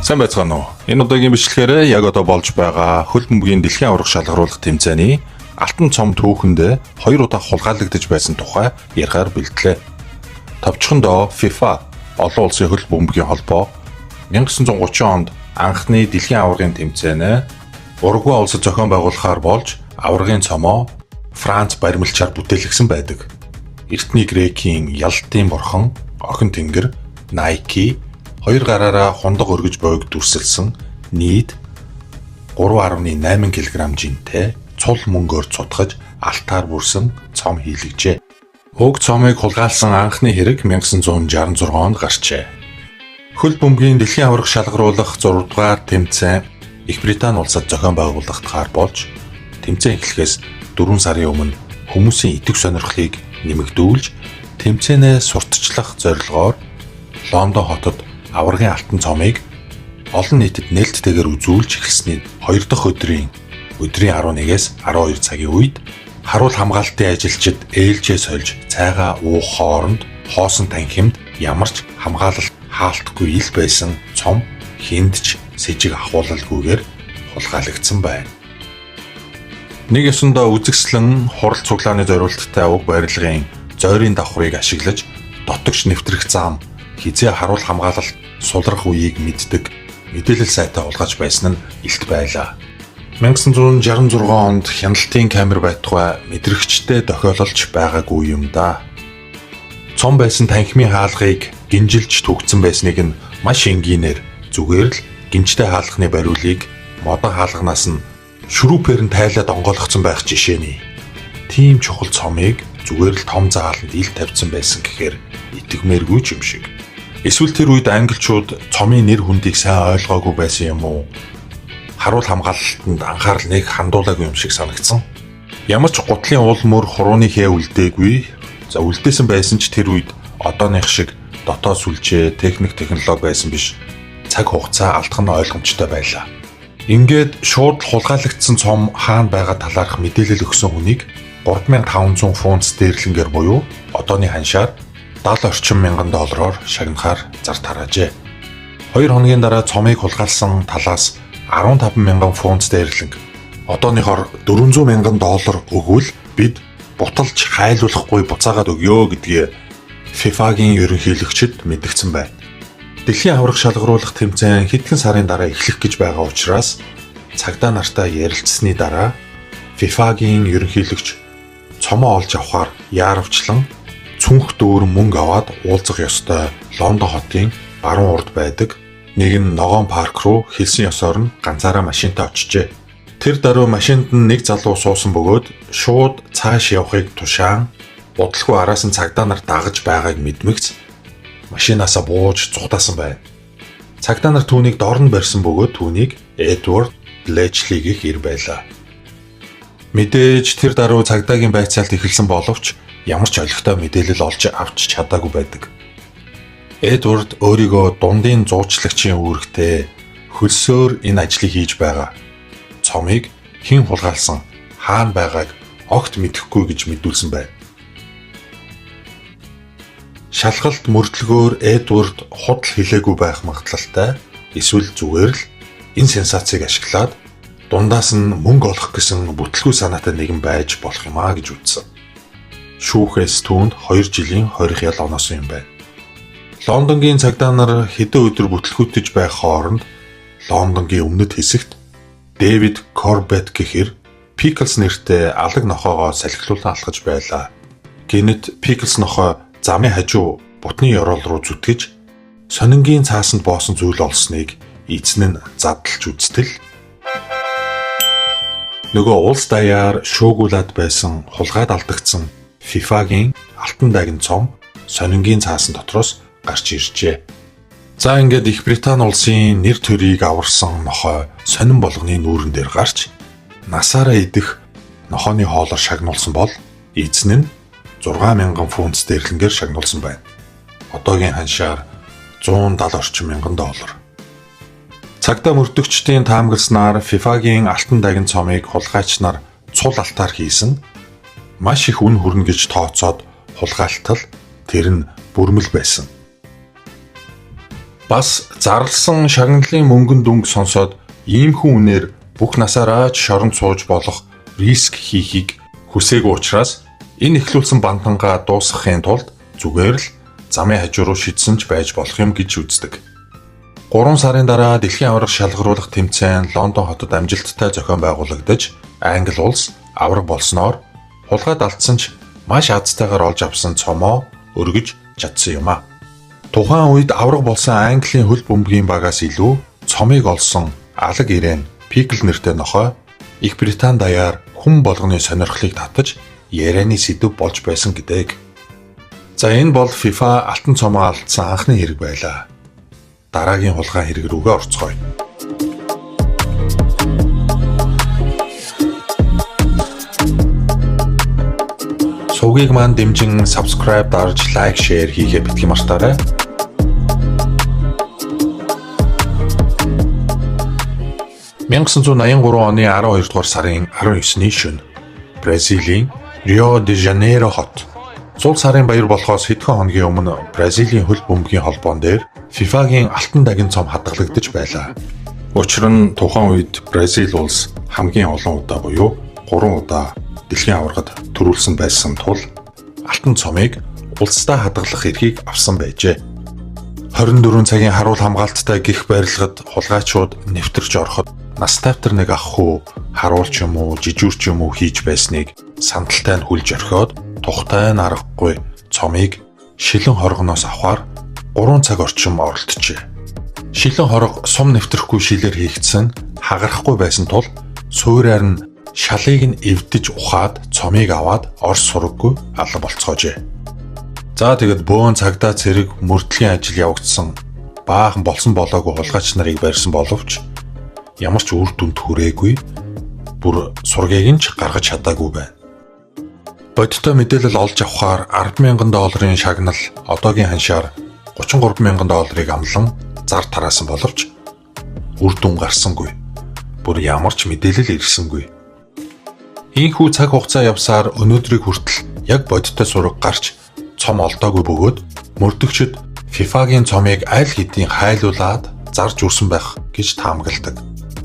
Сайн байцгаана уу? Энэ удаагийн бичлэгээр яг одоо болж байгаа хөл бөмбөгийн дэлхийн аварга шалгаруулах тэмцээний алтан цом түүхэнд 2 удаа хулгайлагдаж байсан тухай ярихаар бэлтлээ. Товчхондоо FIFA олон улсын хөл бөмбөгийн холбоо 1930 онд анхны дэлхийн аваргын тэмцээнэ Уругвай улсад зохион байгуулахаар болж аваргын цомоо Франц баримлчаар бүтээлгсэн байдаг. Эртний Грекийн ялалтын бурхан, охин тэнгэр, Nike хоёр гараараа хундаг өргөж боёг дүрсэлсэн нийт 3.8 кг жинтэй цул мөнгөөр цутгаж алтаар бүрсэн цом хийлгэжээ. Уг цомыг хулгайлсан анхны хэрэг 1966 онд гарчээ. Хөл бөмбөгийн дэлхийн аварга шалгаруулах 6 дугаар тэмцээн Их Британи улсад зохион байгуулагдахаар болж тэмцээн эхлэхээс 4 сарын өмнө хүмүүсийн идэх сонирхлыг нэмэгдүүлж тэмцээнээ сурталчлах зорилгоор Лондон хотод аваргын алтан цомыг олон нийтэд нээлттэйгээр үзүүлж эхэлсний 2 дахь өдрийн 11-ээс 12 цагийн үед харуул хамгаалтын ажилчид ээлжээ сольж цайгаа уух хооронд хоосон танхимд ямар ч хамгаалалт хаалтгүй ил байсан цом хиндж сэжиг ахуулалгүйгээр хулгайлагдсан байна. Нэг ёсондоо үзэгслэн хурал цуглааны зориулттай уг барилгын зойрын давхрыг ашиглаж дотогш нэвтрэх зам хизээ харуул хамгаалалт сулрах үеийг мэддэг мэдээлэл сайтай улгаж байсан нь илт байлаа. 1966 онд хяналтын камер байтугай мэдрэгчтэй тохиолдолж байгаагүй юм да. Цом байсан танхимын хаалгыг гинжилж түгцсэн байсныг нь маш энгийнээр зүгээр л гинжтэй хаалганы бариулыг модон хаалганаас нь шүрүүпээр нь тайлаад онгойлгоцсон байх жишээний. Тийм чухал цомыг зүгээр л том зааланд ил тавьсан байсан гэхээр итгэмээргүй юм шиг. Эсвэл тэр үед англичууд цомын нэр хүндийг сайн ойлгоогүй байсан юм уу? Харуул хамгаалалтанд анхаарал нэг хандуулаагүй юм шиг санагдсан. Ямар ч гутлын уул мөр хурууны хээ үлдээгүй. За үлдээсэн байсан ч тэр үед одооных шиг дотоод сүлжээ, технологи байсан биш. Цаг хугацаа алдах нь ойлгомжтой байлаа. Ингээд шууд хулгайлагдсан цом хаана байгаа талаарх мэдээлэл өгсөн хүнийг 3500 фунт стерлингээр буюу одооны ханшаар 70 орчим мянган доллараар шагнахаар зар тараажээ. 2 хоногийн дараа цомыг хулгайлсан талаас 15 мянган фунт стерлинг, одооныхоор 400 мянган доллар өгвөл бид буталж хайлуулахгүй буцаагаад өгье гэдгийг FIFA-гийн ерөнхийлөгчид мэдгдсэн байна. Дэлхийн аварга шалгаруулах тэмцээн хэдхэн сарын дараа эхлэх гэж байгаа учраас цагдаа нартай ярилцсаны дараа FIFA-гийн ерөнхийлөгч цомоо олж авахар яарвчлан цүнх дөөр мөнгө аваад уулзах ёстой Лондон хотын баруун урд байдаг нэгэн ногоон парк руу хэлсэн ёсоор нь ганцаараа машинтай очижээ. Тэр даруй машинд нь нэг залуу суусан бөгөөд шууд цааш явахыг тушаан бодлого араас нь цагдаа нар дагаж байгааг мэдмэгц машинаасаа бууж цухтаасан байна. Цагдаа нар түүнийг дорн барьсан бөгөөд түүнийг Эдвард Блэчлиг гэх ир байлаа. Мэдээж тэр даруй цагдаагийн байцаалт эхэлсэн боловч ямар ч олигтой мэдээлэл олж авч чадаагүй байдаг. Эдвард өөрийгөө дундын зуучлагчийн үүрэгтэй хөлсөөр энэ ажлыг хийж байгаа. Цомыг хэн хулгайлсан, хаана байгааг огт мэдэхгүй гэж мэдүүлсэн байна. Шалгалт мөрдлөгөөр Эдвард худал хэлээгүй байх магадлалтай эсвэл зүгээр л энэ сенсацийг ашиглаад дундаас нь мөнгө олох гэсэн бүтлгүй санаатай нэгэн байж болох юм а гэж үзсэн. Шүүхээс түүнд 2 жилийн хорих ял оноосон юм байна. Лондонгийн цагдаа нар хэдэн өдөр бүтлгүүтэж байх хооронд Лондонгийн өмнөд хэсэгт Дэвид Корбет гэхэр Pickles нэртэй алаг нохоогоо салхилуулан алхаж байлаа. Гэнэт Pickles нохоо замын хажуу бутны ёроол руу зүтгэж сонингийн цаасанд боосон зүйл олсныг эзэн нь задлж үзтэл нөгөө улс даяар шуугуулад байсан хулгайд алдагдсан FIFA-гийн алтан дагин цом сонингийн цаасан дотроос гарч иржээ. За ингээд Их Британи улсын нэр төрийг аварсан нохой сонин болгоны нүүрэн дээр гарч насаараа идэх нохооны хоолоор шагнуулсан бол эзэн нь 6,000 фунт стерлингээр шагнуулсан байна. Одоогийн ханшаар 170 орчим мянган доллар. Цагдаа мөрдөгчдийн таамагласнаар FIFA-гийн алтан дагин цомыг хулгайч нар цул алтаар хийсэн маш их үн хүрнэ гэж тооцоод хулгайлтал тэр нь бүрмэл байсан. Бас зарласан шагналын мөнгөн дүнг сонсоод иймхэн үнээр бүх насаараа ч шоронд сууж болох риск хийхийг хүсээгүй учраас энэ эхлүүлсэн бандангаа дуусгахын тулд зүгээр л замын хажуу руу шидсэн ч байж болох юм гэж үздэг. 3 сарын дараа дэлхийн аварга шалгаруулах тэмцээн Лондон хотод амжилттай зохион байгуулагдаж, Англи улс аварга болсноор хулгайд алдсан ч маш азтайгаар олж авсан цомоо өргөж чадсан юм а. Тухайн үед аварга болсон Английн хөл бөмбөгийн багаас илүү цомыг олсон алаг ирээн Пикл нэртэй нохой Их Британи даяар хүн болгоны сонирхлыг татаж ярианы сэдв болж байсан гэдэг. За энэ бол FIFA алтан цомоо алдсан анхны хэрэг байлаа. Дараагийн хулгай хэрэг рүүгээ орцгоё. Сувгийг маань дэмжин subscribe дарж лайк, share хийгээ битгий мартаарай. (1983 оны 12 дугаар сарын 19-ний шөнө Бразилийн Рио де Жанейро хот. Сул сарын баяр болохоос хэдхэн хоногийн өмнө Бразилийн хөл бөмбөгийн холбоон дээр FIFA-гийн алтан дагин цом хадгалагдаж байлаа. Учир нь тухайн үед Бразил улс хамгийн олон удаа буюу 3 удаа дэлхийн аваргад төрүүлсэн байсан тул алтан цомыг улсдаа хадгалах эрхийг авсан байжээ. 24 цагийн харуул хамгаалттай гих барилгад хулгайчууд нэвтэрч ороход настайвтар нэг ах хүү харуулч юм уу, жижүүрч юм уу хийж байсныг сандалтай нь хүлж орхиод тухтай нь аргагүй цомыг шилэн хоргоноос авахар 3 цаг орчим оролдчихэ. Шилэн хорго сум нэвтрэхгүй шилээр хийгдсэн хагарахгүй байсан тул суурьаар нь шалыг нь эвдэж ухаад цомыг аваад орс сураггүй алга болцоожээ. За тэгэд бөөн цагдаа цэрэг мөрдлөгийн ажил явагдсан баахан болсон болоогүй хулгайч нарыг барьсан боловч ямар ч үр дүнд хүрээгүй бүр сургийг нь ч гаргаж чадаагүй байна. Бодиттой мэдээлэл олж авахаар $10,000 шагнал одоогийн ханшаар $33,000 амлан зар тараасан боловч үр дүн гарсангүй. Бүр ямар ч мэдээлэл ирсэнгүй. Ийхүү цаг хугацаа явсаар өнөөдрийг хүртэл яг бодиттой сураг гарч цом олдоогүй бөгөөд мөрдөгчд FIFA-гийн цомыг аль хэдийн хайлуулад зарж үрсэн байх гэж таамагладаг.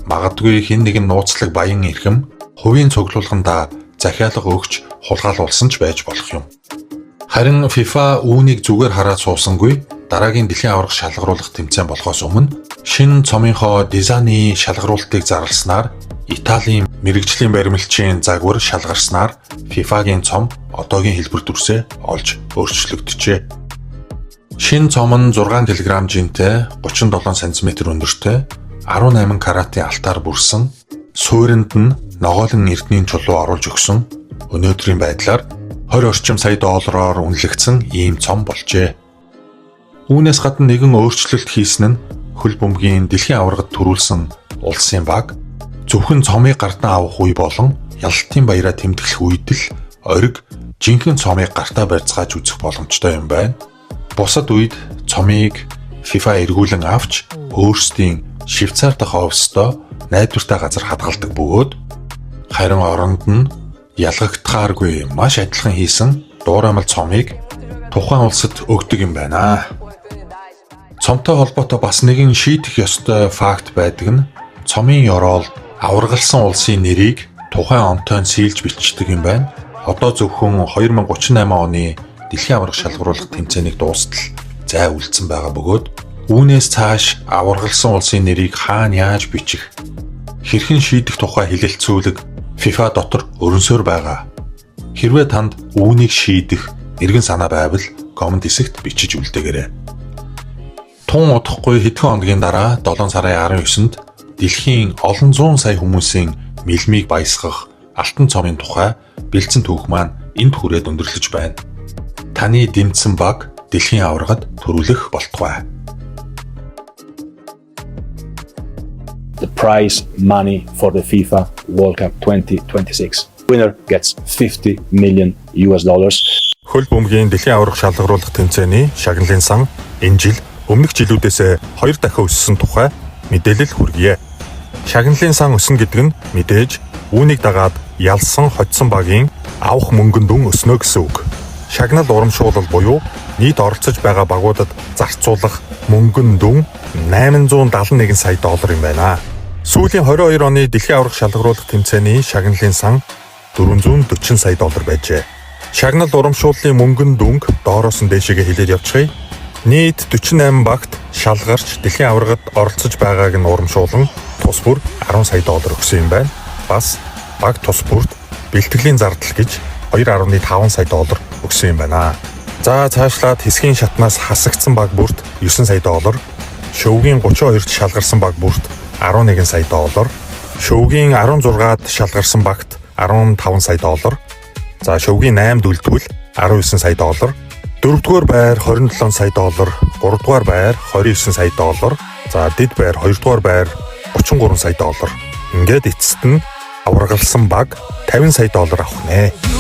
Магадгүй хэн нэгэн нууцлаг баян эрхэм хувийн цуглуулгандаа захиалга өгч хулгайлуулсан ч байж болох юм. Харин FIFA үүнийг зүгээр хараад суусангүй. Дараагийн дэлхийн аварга шалгаруулах тэмцээн болохоос өмнө шинэ цомынхоо дизайны шалгаруултыг зарласнаар Италийн мэрэгжлийн баримлчийн загвар шалгарснаар FIFA-гийн цом одоогийн хэлбэр дүрсээ олж өөрчлөгдөжээ. Шинэ цом нь 6 кг жинтэй, 37 см өндөртэй, 18 каратын алтаар бүрсэн, суурьнд нь ногоолон эрдэнийн чулуу оруулж өгсөн, өнөөдрийн байдлаар $20 орчим сая үнэлэгдсэн ийм цом болжээ. Үүнээс гадна нэгэн өөрчлөлт хийсэн нь хөл бөмбөгийн дэлхийн аваргад төрүүлсэн улсын баг зөвхөн цомыг гартаа авах үе болон ялалтын баяраа тэмдэглэх үед л ориг жинхэнэ цомыг гартаа барьцгааж үзэх боломжтой юм байна. Бусад үед цомыг FIFA эргүүлэн авч өөрсдийн Швейцар дахь оффистоо найдвартай газар хадгалдаг бөгөөд харин оронд нь ялгагдахааргүй маш адилхан хийсэн дуурамал цомыг тухайн улсад өгдөг юм байна. Цомтой холбоотой бас нэгэн шийдэх ёстой факт байдаг нь цомын ёроол аваргалсан улсын нэрийг тухайн онтойн сийлж бичдэг юм байна. Одоо зөвхөн 2038 оны дэлхийн аварга шалгаруулах тэмцээнийг дуустал зай үлдсэн байгаа бөгөөд үүнээс цааш аваргалсан улсын нэрийг хаана яаж бичих, хэрхэн шийдэх тухай хэлэлцүүлэг FIFA дотор өрнсөөр байгаа. Хэрвээ танд үүнийг шийдэх эргэн санаа байвал комент хэсэгт бичиж үлдээгээрэй. Тун удахгүй хэдхэн хоногийн дараа 7 сарын 19-нд дэлхийн олон зуун сая хүмүүсийн мэлмийг баясгах алтан цомын тухай бэлдсэн түүх маань энд хүрээд өндөрлөж байна. Таны дэмжсэн баг дэлхийн аваргад төрүүлэх болтугай. The prize money for the FIFA World Cup 2026. Winner gets $50 million. Хөл бөмбөгийн дэлхийн аварга шалгаруулах тэмцээний шагналын сан энэ жил өмнөх жилүүдээс 2 дахин өссөн тухай мэдээлэл хүргэе. Шагналын сан өснө гэдэг нь мэдээж үүнийг дагаад ялсан хоцсон багийн авах мөнгөн дүн өснө гэсэн үг. Шагнал урамшуулал буюу нийт оролцож байгаа багуудад зарцуулах мөнгөн дүн 871 сая доллар юм байна. Сүүлийн 22 оны дэлхийн аварга шалгаруулах тэмцээний шагналын сан 440 сая доллар байжээ. Шагнал урамшууллын мөнгөн дүнг доороос нь дээшээгээ хилээд явчихъя. Нийт 48 багт шалгарч дэлхийн аваргад оролцож байгааг нь урамшуулан тус бүр 10 сая доллар өгсөн юм байна. Бас баг тус бүрт бэлтгэлийн зардал гэж 2.5 сая доллар өгсөн юм байна. За цаашлаад хэсгийн шатнаас хасагдсан баг бүрт 9 сая доллар, шөвгийн 32-т шалгарсан баг бүрт 11 сая доллар, шөвгийн 16-д шалгарсан багт 15 сая доллар, за шөвгийн 8-д үлдвэл 19 сая доллар, 4-р байр 27 сая доллар, 3-р байр 29 сая доллар, за дэд байр 2-р байр 33 сая доллар. Ингээд эцэст нь аваргалсан баг 50 сая доллар авах нэ.